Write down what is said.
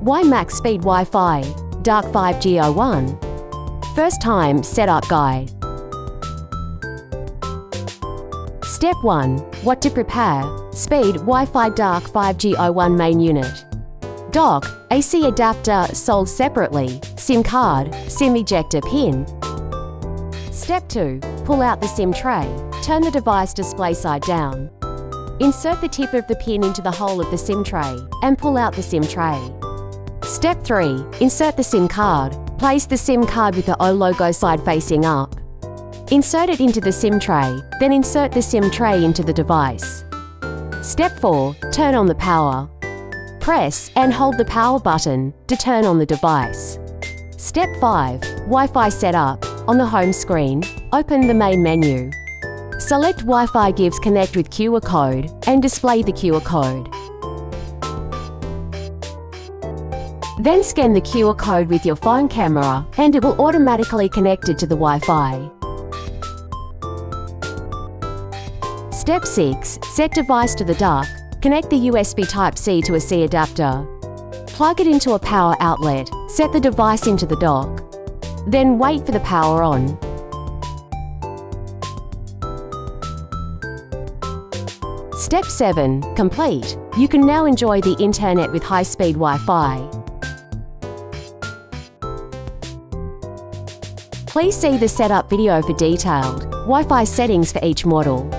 Why max speed Wi-Fi Dock 5G01? First time setup guide. Step 1. What to prepare. Speed Wi-Fi Dock 5G01 main unit. Dock, AC adapter sold separately, SIM card, SIM ejector pin. Step 2. Pull out the SIM tray. Turn the device display side down. Insert the tip of the pin into the hole of the SIM tray and pull out the SIM tray. Step 3. Insert the SIM card. Place the SIM card with the O logo side facing up. Insert it into the SIM tray, then insert the SIM tray into the device. Step 4. Turn on the power. Press and hold the power button to turn on the device. Step 5. Wi-Fi setup. On the home screen, open the main menu. Select Wi-Fi gives connect with QR code and display the QR code. Then scan the QR code with your phone camera and it will automatically connect it to the Wi-Fi. Step 6. Set device to the dock. Connect the USB Type-C to a C adapter. Plug it into a power outlet. Set the device into the dock. Then wait for the power on. Step 7. Complete. You can now enjoy the internet with high-speed Wi-Fi. Please see the setup video for detailed Wi-Fi settings for each model.